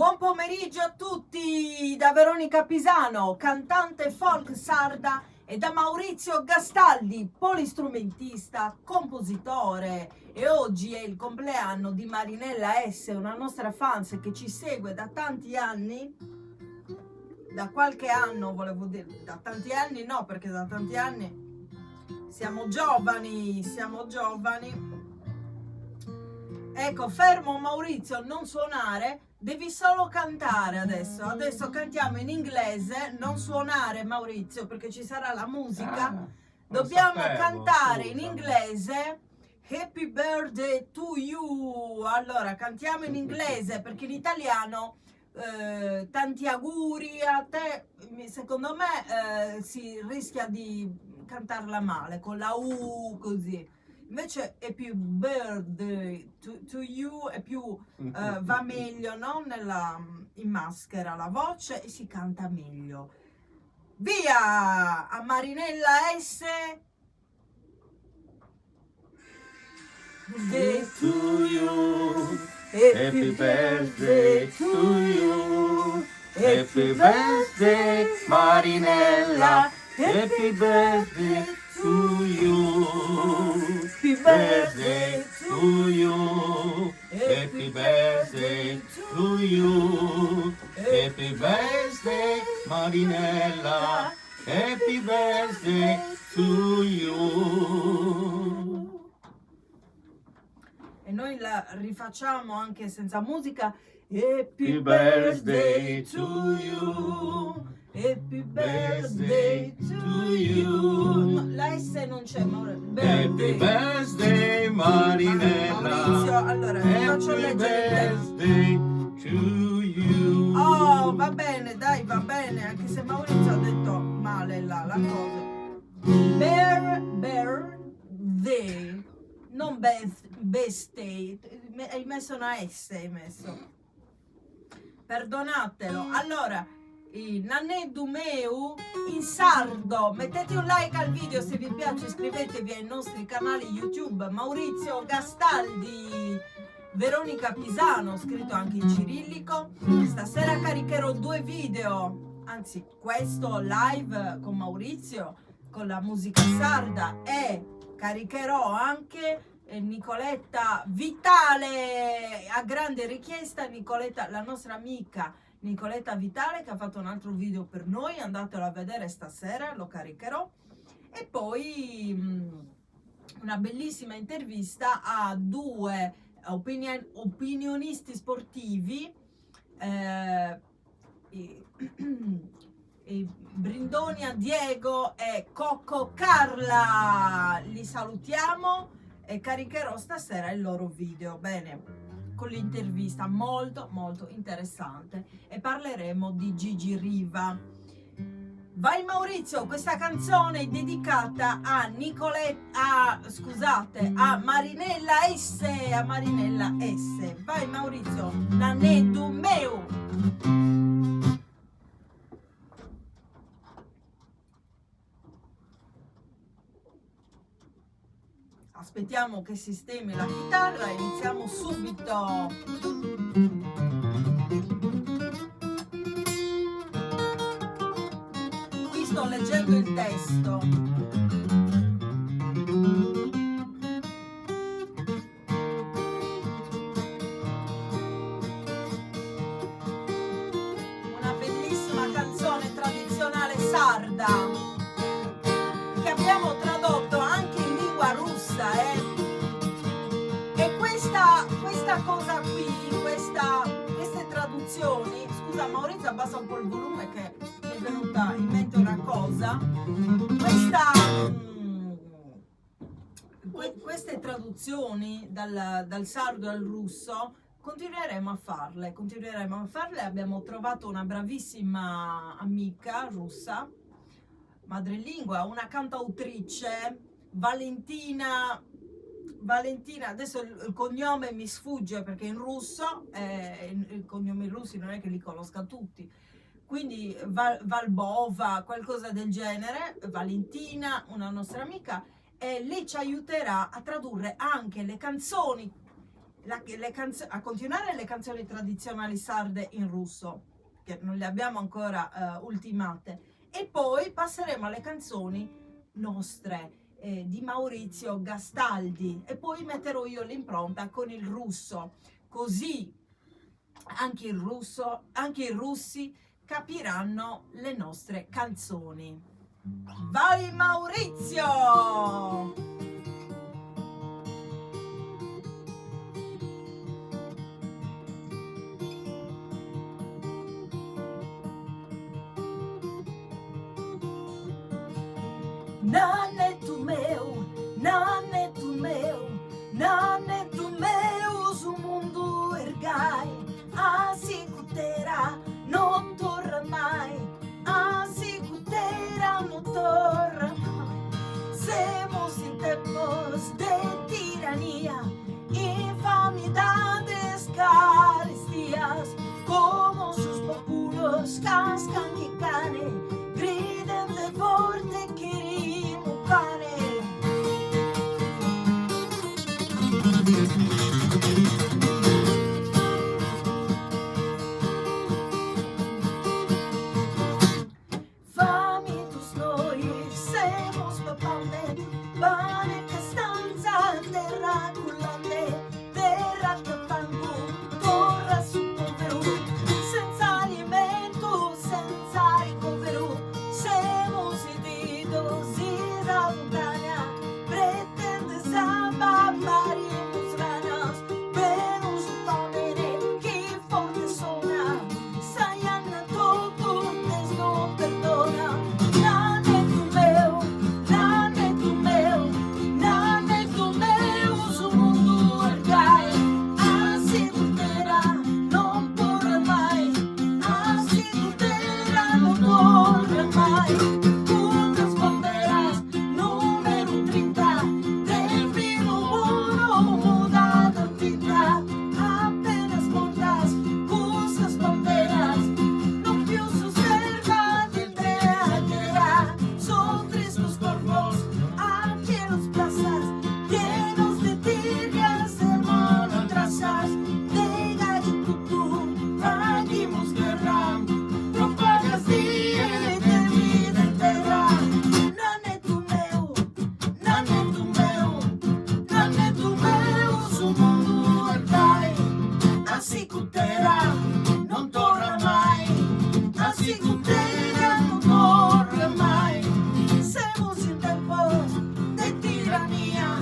Buon pomeriggio a tutti da Veronica Pisano, cantante folk sarda, e da Maurizio Gastaldi, polistrumentista, compositore. E oggi è il compleanno di Marinella S, una nostra fan che ci segue da tanti anni, da qualche anno volevo dire, da tanti anni no, perché da tanti anni siamo giovani. Ecco, fermo Maurizio, non suonare, devi solo cantare adesso. Adesso cantiamo in inglese, non suonare Maurizio, perché ci sarà la musica. Dobbiamo cantare in inglese Happy Birthday to you. Allora, cantiamo in inglese, perché in italiano tanti auguri a te, secondo me si rischia di cantarla male, con la U così. Invece Happy Birthday to you è più va meglio, no? In maschera la voce e si canta meglio. Via a Marinella S. Birthday to you, happy birthday to you, happy birthday Marinella, happy birthday to you, happy birthday to you, happy birthday to you, happy birthday Marinella, happy birthday to you. E noi la rifacciamo anche senza musica. Happy birthday to you, happy birthday to you. La S non c'è, ma Happy birthday Marinella, Maurizio, allora vi faccio happy leggere il birthday to you. Oh, va bene, dai, va bene, anche se Maurizio ha detto male la cosa. Birthday, non birthday, hai messo una S, hai messo. Perdonatelo. Allora, Nanè Dumeu in sardo. Mettete un like al video se vi piace, iscrivetevi ai nostri canali YouTube. Maurizio Gastaldi, Veronica Pisano, scritto anche in cirillico. Stasera caricherò 2 video, anzi questo live con Maurizio con la musica sarda, e caricherò anche Nicoletta Vitale, a grande richiesta. Nicoletta, la nostra amica Nicoletta Vitale, che ha fatto un altro video per noi, andatelo a vedere stasera, lo caricherò. E poi una bellissima intervista a 2 opinionisti sportivi, Brindonia Diego e Cocco Carla. Li salutiamo e caricherò stasera il loro video, bene, con l'intervista molto interessante, e parleremo di Gigi Riva. Vai Maurizio, questa canzone è dedicata a a Marinella S, Vai Maurizio, Nanè Dumeu. Aspettiamo che sistemi la chitarra e iniziamo subito. Qui sto leggendo il testo. Una bellissima canzone tradizionale sarda che abbiamo tradotto anche in lingua russa, e questa cosa qui, queste traduzioni, scusa Maurizio, abbassa un po' il volume che mi è venuta in mente una cosa. Queste traduzioni dal sardo al russo continueremo a farle. Abbiamo trovato una bravissima amica russa, madrelingua, una cantautrice, Valentina, adesso il cognome mi sfugge perché in russo, i cognomi russi non è che li conosca tutti, quindi Valbova, qualcosa del genere. Valentina, una nostra amica, e lei ci aiuterà a tradurre anche le canzoni a continuare le canzoni tradizionali sarde in russo, che non le abbiamo ancora ultimate, e poi passeremo alle canzoni nostre di Maurizio Gastaldi, e poi metterò io l'impronta con il russo, così anche i russi capiranno le nostre canzoni. Vai Maurizio! Nanetu meu, o mundo ergai, assim terá, não torna mais, assim terá, não torna mais. Semos em tempos de tirania, infamidades, carestías, como sus populos cascan que cane, griden de forte queremos pane. Famintos noi semos papande, pane che stanza, terra cullante, terra che fango, torra su povero, senza alimento, senza ricovero, semos ididos y la montaña, pretende samba, marimos ranas, venus pomere, che forte sona, sayana todo, desno perdona, nane tu meu, su mundo ergai, assim terá, não torna mais, assim terá, não torna mais. Putas banderas, número 30, defino uno, mudada tinta, apenas pontas, cusas banderas, não più susserva de terra, son tristes corpos, aquí en las plazas, llenos de tirgas, hermano, trazas, de gallo tutú, trajimos guerra, propagas de vida entera. Nane tu meu, su mundo ergai, assim terá, não torna mais, assim terá, não torna mais. Semos em tempos de tirania,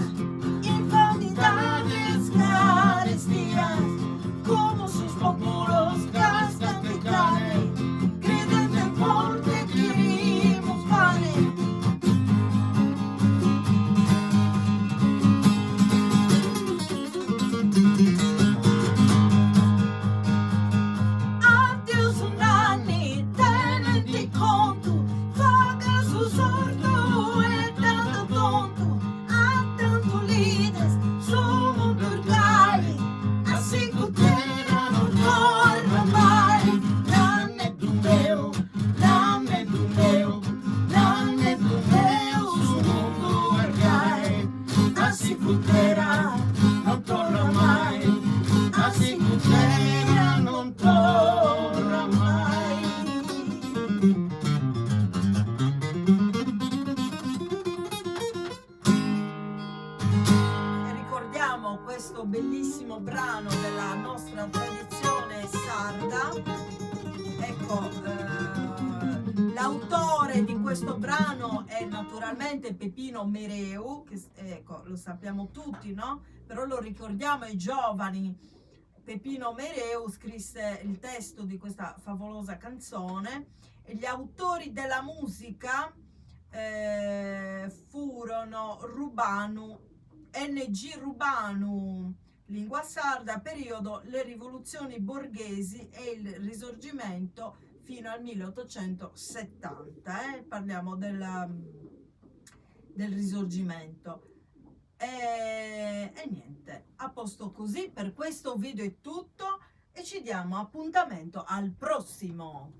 infamidades, carestías, como sus populos cascan de carne, creden de forte queremos pane. Adeus nani, tenente conto, faga su sordo e tanto tonto, há tanto lides, sumo turcai, assim terra não torna mais. Nane do meu, su mundo ergai, assim terra, não torna mais, assim terra, não torna mai. E ricordiamo questo bellissimo brano della nostra tradizione sarda. Ecco, l'autore di questo brano è naturalmente Pepino Mereu, che ecco, lo sappiamo tutti, no? Però lo ricordiamo ai giovani. Pepino Mereu scrisse il testo di questa favolosa canzone e gli autori della musica furono NG Rubanu, lingua sarda, periodo le rivoluzioni borghesi e il risorgimento fino al 1870. Parliamo del risorgimento. E niente, a posto così, per questo video è tutto e ci diamo appuntamento al prossimo.